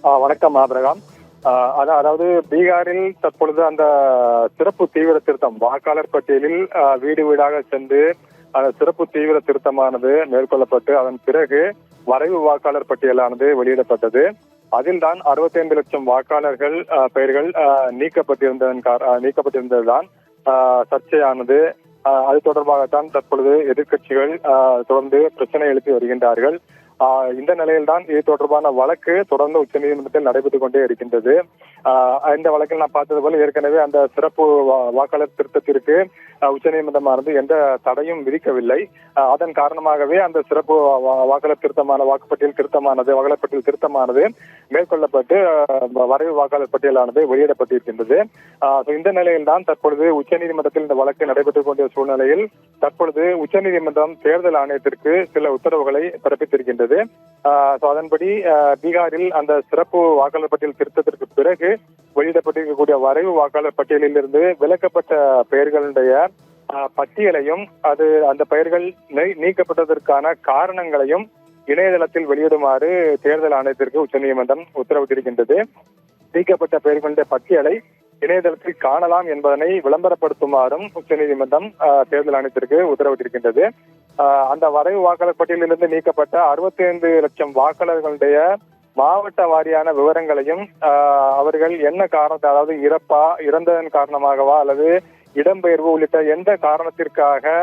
வணக்கம் ஆபிரகாம். அதாவது பீகாரில் தற்பொழுது அந்த சிறப்பு தீவிர திருத்தம் வாக்காளர் பட்டியலில் வீடு வீடாக சென்று அந்த சிறப்பு தீவிர திருத்தமானது மேற்கொள்ளப்பட்டு அதன் பிறகு வரைவு வாக்காளர் பட்டியலானது வெளியிடப்பட்டது. அதில் தான் 65 லட்சம் வாக்காளர்கள் பெயர்கள் நீக்கப்பட்டிருந்ததுதான் சர்ச்சையானது. அது தொடர்பாகத்தான் தற்பொழுது எதிர்க்கட்சிகள் தொடர்ந்து பிரச்சனை எழுப்பி வருகின்றார்கள். இந்த நிலையில்தான் இது தொடர்பான வழக்கு தொடர்ந்து உச்சநீதிமன்றத்தில் நடைபெற்றுக் கொண்டே இருக்கின்றது. இந்த வழக்கில் நான் பார்த்தது போல ஏற்கனவே அந்த சிறப்பு வாக்காளர் திருத்தத்திற்கு உச்சநீதிமன்றமானது எந்த தடையும் விதிக்கவில்லை. அதன் காரணமாகவே அந்த சிறப்பு வாக்காளர் வாக்குப்பட்டியல் திருத்தமானது மேற்கொள்ளப்பட்டு வரைவு வாக்காளர் பட்டியலானது வெளியிடப்பட்டிருக்கின்றது. இந்த நிலையில் தான் தற்பொழுது உச்சநீதிமன்றத்தில் இந்த வழக்கு நடைபெற்றுக் கொண்ட சூழ்நிலையில் தற்பொழுது உச்சநீதிமன்றம் தேர்தல் ஆணையத்திற்கு சில உத்தரவுகளை பிறப்பித்திருக்கின்றது. அதன்படி பீகாரில் அந்த சிறப்பு வாக்காளர் பட்டியல் திருத்தத்திற்கு பிறகு வெளியிடப்பட்டிருக்கக்கூடிய வரைவு வாக்காளர் பட்டியலில் இருந்து விலக்கப்பட்ட பெயர்களுடைய பட்டியலையும் அந்த பெயர்கள் நீக்கப்பட்டதற்கான காரணங்களையும் இணையதளத்தில் வெளியிடுமாறு தேர்தல் ஆணையத்திற்கு உச்சநீதிமன்றம் உத்தரவிட்டிருக்கின்றது. நீக்கப்பட்ட பெயர்களுடைய பட்டியலை இணையதளத்தில் காணலாம் என்பதனை விளம்பரப்படுத்துமாறும் உச்சநீதிமன்றம் தேர்தல் ஆணையத்திற்கு உத்தரவிட்டிருக்கின்றது. அந்த வரைவு வாக்காளர் பட்டியலிலிருந்து நீக்கப்பட்ட 65 லட்சம் வாக்காளர்களுடைய மாவட்ட வாரியான விவரங்களையும் அவர்கள் என்ன காரணத்தை, அதாவது இறந்ததன் காரணமாகவா அல்லது இடம்பெயர்வு உள்ளிட்ட எந்த காரணத்திற்காக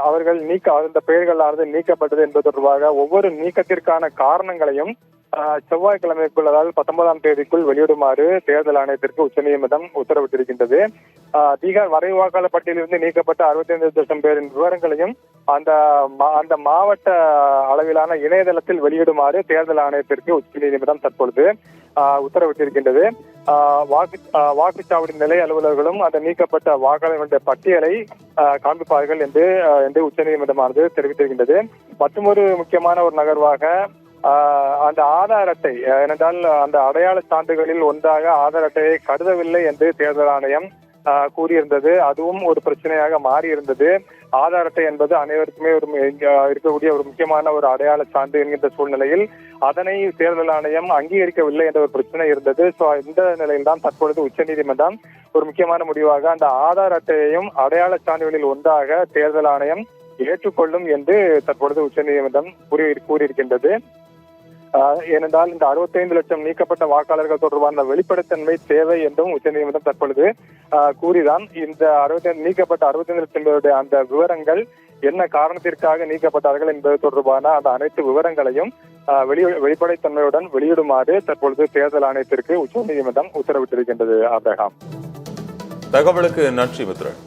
அவர்கள் அந்த பெயர்களானது நீக்கப்பட்டது என்பது தொடர்பாக ஒவ்வொரு நீக்கத்திற்கான காரணங்களையும் செவ்வாய்க்கிழமைக்குள், அதாவது 19ஆம் தேதிக்குள் வெளியிடுமாறு தேர்தல் ஆணையத்திற்கு உச்சநீதிமன்றம் உத்தரவிட்டிருக்கின்றது. பீகார் வரைவு வாக்காளர் பட்டியலிருந்து நீக்கப்பட்ட 65 லட்சம் பேரின் விவரங்களையும் அந்த மாவட்ட அளவிலான இணையதளத்தில் வெளியிடுமாறு தேர்தல் ஆணையத்திற்கு உச்சநீதிமன்றம் தற்பொழுது உத்தரவிட்டிருக்கின்றது. வாக்குச்சாவடி நிலை அலுவலர்களும் அந்த நீக்கப்பட்ட வாக்காளர்களுடைய பட்டியலை காண்பிப்பார்கள் என்று உச்சநீதிமன்றமானது தெரிவித்திருக்கின்றது. மற்றொரு முக்கியமான ஒரு நகர்வாக அந்த ஆதார் அட்டை, ஏனென்றால் அந்த அடையாள சான்றுகளில் ஒன்றாக ஆதார் அட்டையை கருதவில்லை என்று தேர்தல் ஆணையம் கூறியிருந்தது. அதுவும் ஒரு பிரச்சனையாக மாறியிருந்தது. ஆதார் அட்டை என்பது அனைவருக்குமே இருக்கக்கூடிய ஒரு முக்கியமான ஒரு அடையாள சான்று என்கின்ற சூழ்நிலையில் அதனை தேர்தல் ஆணையம் அங்கீகரிக்கவில்லை என்ற ஒரு பிரச்சனை இருந்தது. இந்த நிலையில் தான் தற்பொழுது உச்சநீதிமன்றம் ஒரு முக்கியமான முடிவாக அந்த ஆதார் அட்டையையும் அடையாள சான்றுகளில் ஒன்றாக தேர்தல் ஆணையம் ஏற்றுக்கொள்ளும் என்று தற்பொழுது உச்சநீதிமன்றம் கூறியிருக்கின்றது. ஏனென்றால் இந்த 65 லட்சம் நீக்கப்பட்ட வாக்காளர்கள் தொடர்பான வெளிப்படைத்தன்மை தேவை என்றும் உச்சநீதிமன்றம் தற்பொழுது கூறிதான் இந்த நீக்கப்பட்ட 65 லட்சம் பேருடைய அந்த விவரங்கள் என்ன காரணத்திற்காக நீக்கப்பட்டார்கள் என்பது தொடர்பான அந்த அனைத்து விவரங்களையும் வெளிப்படைத்தன்மையுடன் வெளியிடுமாறு தற்பொழுது தேர்தல் ஆணையத்திற்கு உச்சநீதிமன்றம் உத்தரவிட்டிருக்கின்றது. ஆபிரகாம், தகவலுக்கு நன்றி மித்ரன்.